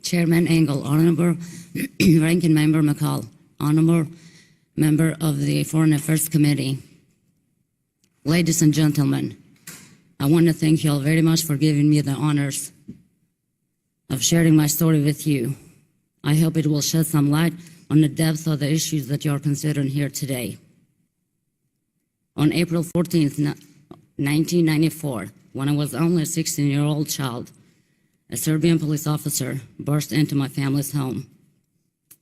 Chairman Engel, Honorable Ranking Member McCall, Honorable Member of the Foreign Affairs Committee, ladies and gentlemen, I want to thank you all very much for giving me the honors of sharing my story with you. I hope it will shed some light on the depth of the issues that you are considering here today. On April 14th, 1994, when I was only a 16-year-old child, a Serbian police officer burst into my family's home.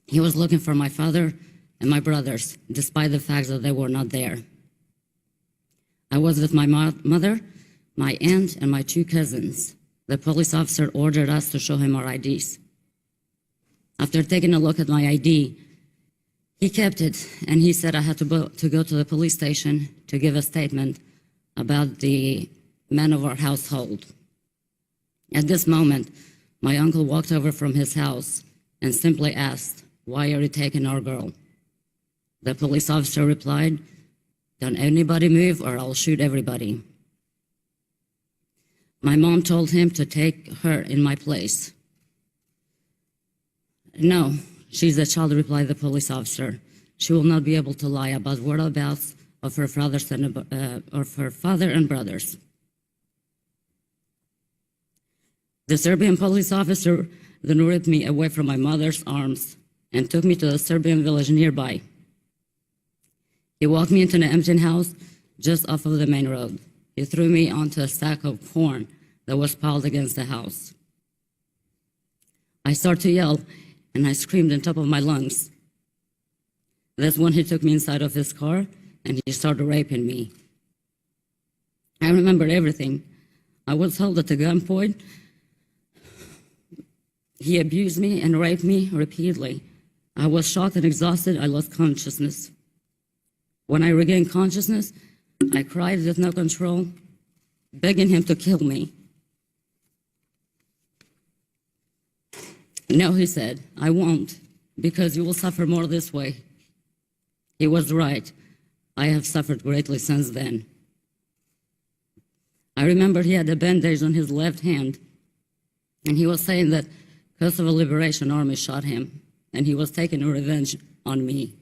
He was looking for my father and my brothers, despite the fact that they were not there. I was with my mother, my aunt, and my 2 cousins. The police officer ordered us to show him our IDs. After taking a look at my ID, he kept it, and he said I had to go to the police station to give a statement about the men of our household. At this moment, my uncle walked over from his house and simply asked, "Why are you taking our girl?" The police officer replied, "Don't anybody move or I'll shoot everybody." My mom told him to take her in my place. "No, she's a child," replied the police officer. "She will not be able to lie about whereabouts of her father and brothers." The Serbian police officer then ripped me away from my mother's arms and took me to a Serbian village nearby. He walked me into an empty house just off of the main road. He threw me onto a sack of corn that was piled against the house. I started to yell, and I screamed on top of my lungs. That's when he took me inside of his car, and he started raping me. I remember everything. I was held at a gunpoint. He abused me and raped me repeatedly. I was shocked and exhausted. I lost consciousness. When I regained consciousness, I cried with no control, begging him to kill me. "No," he said, "I won't, because you will suffer more this way." He was right. I have suffered greatly since then. I remember he had a bandage on his left hand, and he was saying that Kosovo Liberation Army shot him, and he was taking revenge on me.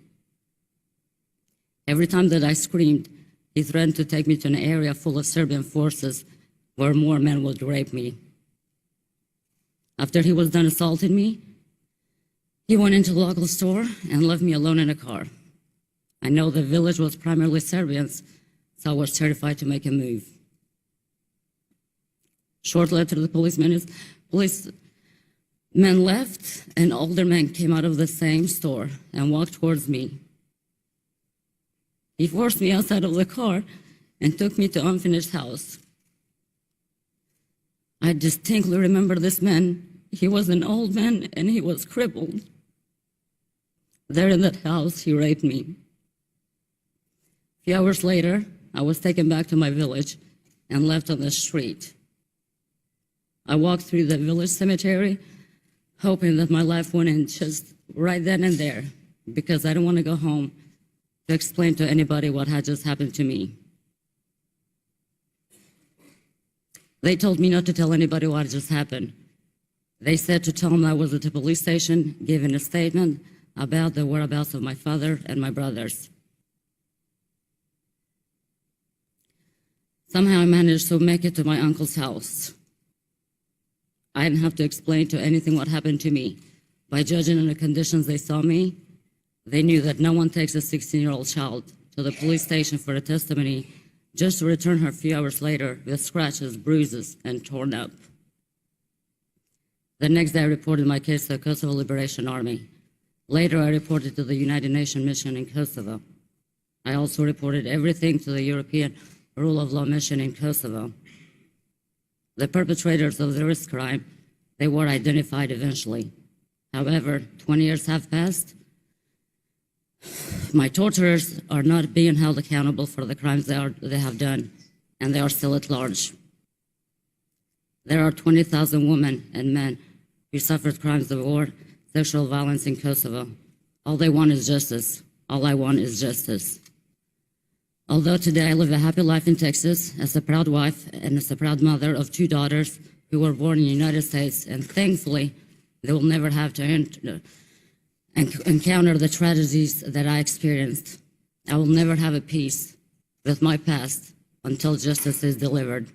Every time that I screamed, he threatened to take me to an area full of Serbian forces where more men would rape me. After he was done assaulting me, he went into a local store and left me alone in a car. I know the village was primarily Serbians, so I was terrified to make a move. Shortly after the policemen left, an older man came out of the same store and walked towards me. He forced me outside of the car and took me to an unfinished house. I distinctly remember this man. He was an old man and he was crippled. There in that house, he raped me. A few hours later, I was taken back to my village and left on the street. I walked through the village cemetery, hoping that my life would end just right then and there, because I don't want to go home to explain to anybody what had just happened to me. They told me not to tell anybody what just happened. They said to tell them I was at the police station giving a statement about the whereabouts of my father and my brothers. Somehow I managed to make it to my uncle's house. I didn't have to explain to anything what happened to me. By judging on the conditions they saw me, they knew that no one takes a 16-year-old child to the police station for a testimony just to return her a few hours later with scratches, bruises, and torn up. The next day I reported my case to the Kosovo Liberation Army. Later I reported to the United Nations mission in Kosovo. I also reported everything to the European Rule of Law mission in Kosovo. The perpetrators of this crime, they were identified eventually. However, 20 years have passed. My torturers are not being held accountable for the crimes they have done, and they are still at large. There are 20,000 women and men who suffered crimes of war, sexual violence in Kosovo. All they want is justice. All I want is justice. Although today I live a happy life in Texas as a proud wife and as a proud mother of 2 daughters who were born in the United States, and thankfully They will never have to encounter the tragedies that I experienced. I will never have a peace with my past until justice is delivered.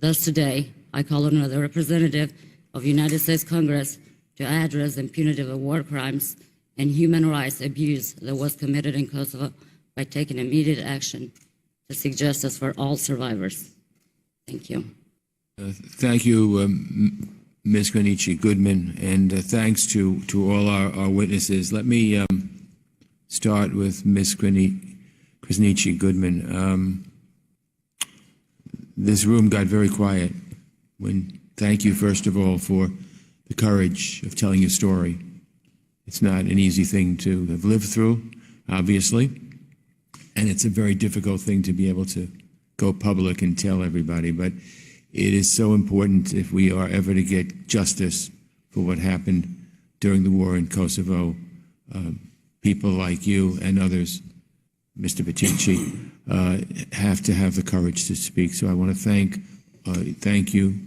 Thus today, I call on the representative of United States Congress to address the impunity of war crimes and human rights abuse that was committed in Kosovo by taking immediate action to seek justice for all survivors. Thank you. Thank you, Ms. Krasniqi Goodman, and thanks to all our witnesses. Let me start with Ms. Krasniqi Goodman. This room got very quiet. Thank you, first of all, for the courage of telling your story. It's not an easy thing to have lived through, obviously, and it's a very difficult thing to be able to go public and tell everybody, but it is so important if we are ever to get justice for what happened during the war in Kosovo. People like you and others, Mr. Batici, have to have the courage to speak. So I want to thank you